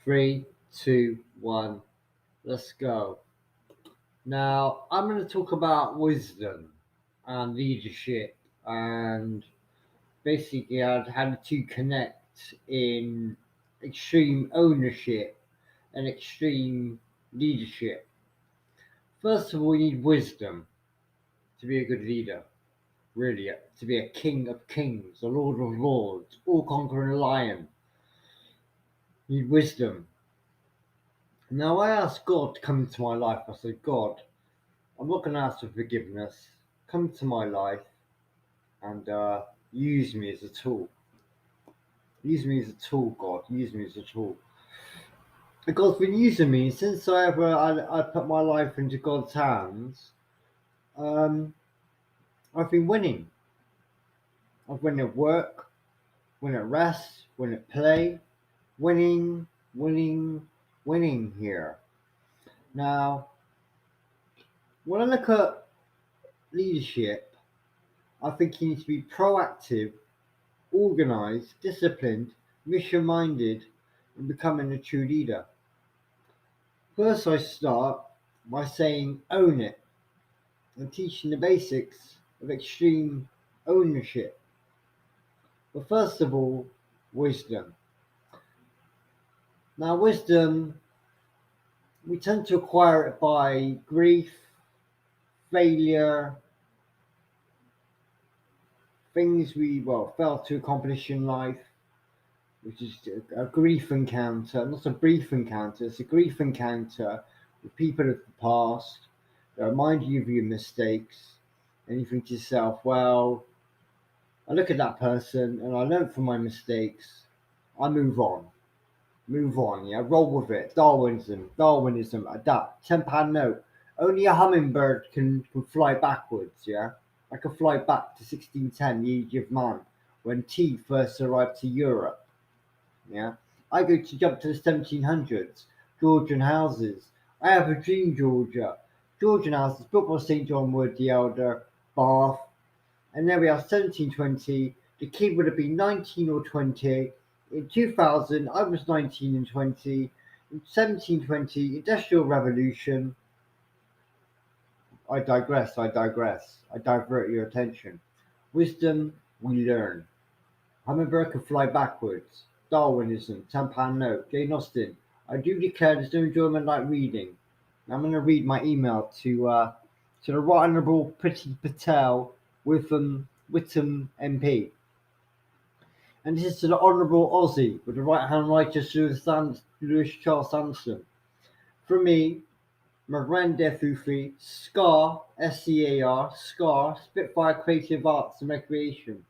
Three, two, one, let's go. Now, I'm going to talk about wisdom and leadership and basically how to connect in extreme ownership and extreme leadership. First of all, you need wisdom to be a good leader, really, to be a king of kings, a lord of lords, all conquering lion. You need wisdom. Now, I asked God to come into my life. I said, God, I'm not going to ask for forgiveness. Come to my life and use me as a tool. Use me as a tool, God. Use me as a tool. And God's been using me since I put my life into God's hands. Um, I've been winning. I've won at work, win at rest, win at play, winning, winning, winning here. Now, when I look at leadership, I think you need to be proactive, organized, disciplined, mission minded, and becoming a true leader. First, I start by saying own it and teaching the basics of extreme ownership. But first of all, wisdom. Now, wisdom, we tend to acquire it by grief, failure, things we, failed to accomplish in life, which is a grief encounter, not a brief encounter, it's a grief encounter with people of the past that remind you of your mistakes, and you think to yourself, well, I look at that person and I learn from my mistakes, I move on, yeah, roll with it, Darwinism, adapt, £10 note, only a hummingbird can fly backwards, yeah, I can fly back to 1610, the age of man, when tea first arrived to Europe. Yeah, I go to jump to the 1700s. Georgian houses. I have a dream, Georgia. Georgian houses built by St. John Wood the Elder, Bath, and there we are, 1720. The kid would have been 19 or 20. In 2000, I was 19 and 20. In 1720, Industrial Revolution. I divert your attention. Wisdom, we learn. Hummingbird can fly backwards. Darwinism, £10 note. Jane Austen. I do declare there's no enjoyment like reading. Now I'm going to read my email to the Right Honourable Priti Patel, Witham MP. And this is to the Honourable Aussie with the right hand righteous Lewis Charles Sanderson. From me, Marouane Derfoufi, SCAR, SCAR, SCAR, Spitfire Creative Arts and Recreation.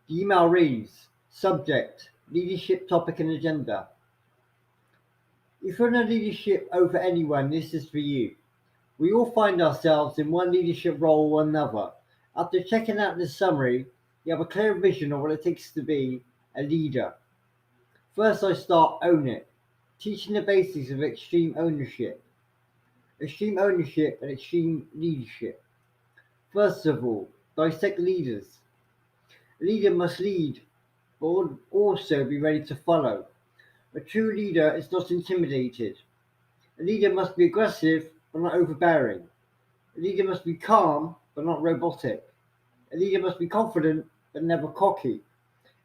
The email reads, subject, leadership topic and agenda. If you're in a leadership over anyone, this is for you. We all find ourselves in one leadership role or another. After checking out this summary, you have a clear vision of what it takes to be a leader. First, I start own it, teaching the basics of extreme ownership and extreme leadership. First of all, dissect leaders. A leader must lead, but also be ready to follow. A true leader is not intimidated. A leader must be aggressive, but not overbearing. A leader must be calm, but not robotic. A leader must be confident, but never cocky.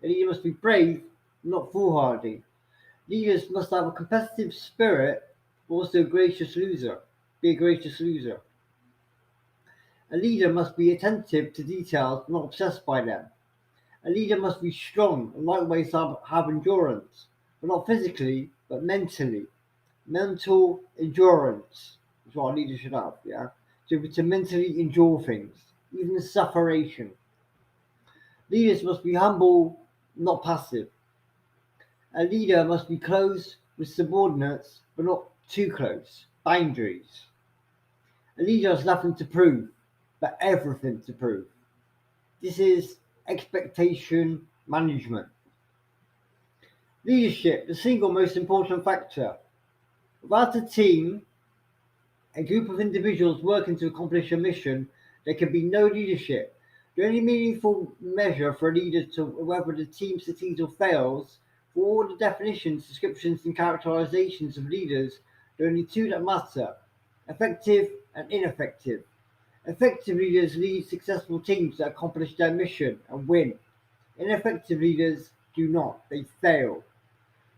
A leader must be brave, not foolhardy. Leaders must have a competitive spirit, but also a gracious loser. Be a gracious loser. A leader must be attentive to details, not obsessed by them. A leader must be strong and likewise have endurance, but not physically, but mentally. Mental endurance is what a leader should have, yeah? To mentally endure things, even sufferation. Leaders must be humble, not passive. A leader must be close with subordinates, but not too close. Boundaries. A leader has nothing to prove, but everything to prove. This is expectation management. Leadership, the single most important factor. Without a team, a group of individuals working to accomplish a mission, there can be no leadership. The only meaningful measure for a leader to whether the team succeeds or fails For all the definitions, descriptions, and characterizations of leaders, there are only two that matter: effective and ineffective. Effective leaders lead successful teams that accomplish their mission and win. Ineffective leaders do not, they fail.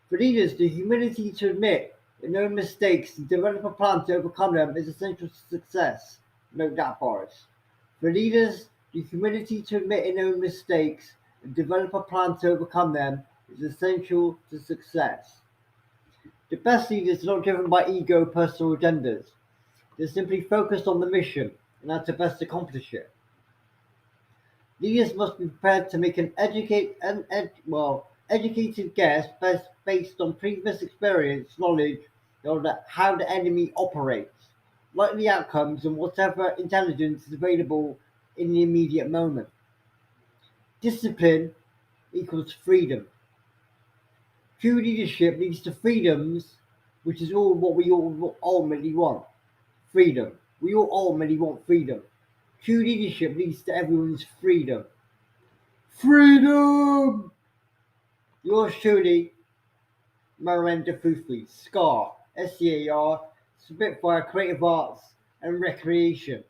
For leaders, the humility to admit their own mistakes and develop a plan to overcome them is essential to success. Note that, Boris. For leaders, the humility to admit their own mistakes and develop a plan to overcome them is essential to success. The best leaders are not driven by ego or personal agendas. They're simply focused on the mission and how to best accomplish it. Leaders must be prepared to make an educated guess based on previous experience, knowledge of how the enemy operates, likely outcomes, and whatever intelligence is available in the immediate moment. Discipline equals freedom. True leadership leads to freedoms, which is all what we all ultimately want. Freedom. We all ultimately want freedom. True leadership leads to everyone's freedom. Freedom! Yours truly, Marouane Derfoufi, SCAR, SCAR, Spitfire Creative Arts and Recreation.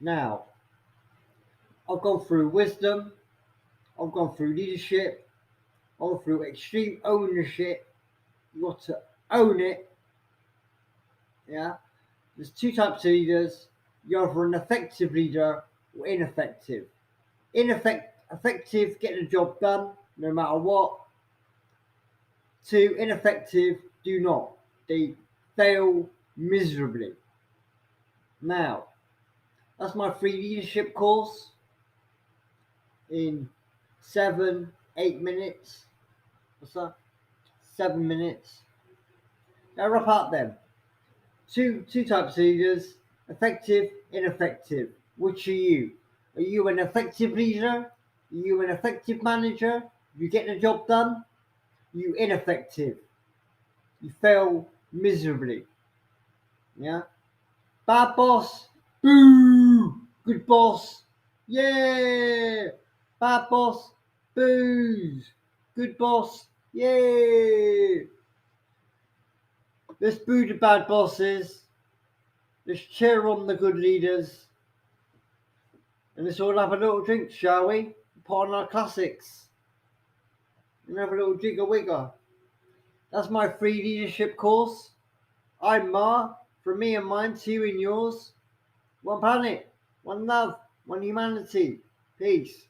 Now, I've gone through wisdom, I've gone through leadership, I've gone through extreme ownership. You got to own it. Yeah? There's two types of leaders. You're either an effective leader or ineffective. Effective, get the job done no matter what. Two, ineffective, do not. They fail miserably. Now, that's my free leadership course in 7, 8 minutes. What's that? 7 minutes. Now wrap up then. Two types of leaders, effective, ineffective. Which are you? Are you an effective leader? Are you an effective manager? You get the job done? Are you ineffective? You fail miserably. Yeah? Bad boss? Boo! Good boss? Yeah! Bad boss? Boos! Good boss? Yay! Let's boo the bad bosses. Let's cheer on the good leaders. And let's all have a little drink, shall we? Put on our classics. And have a little jigger wigger. That's my free leadership course. I'm Ma. From me and mine to you and yours. One planet, one love, one humanity. Peace.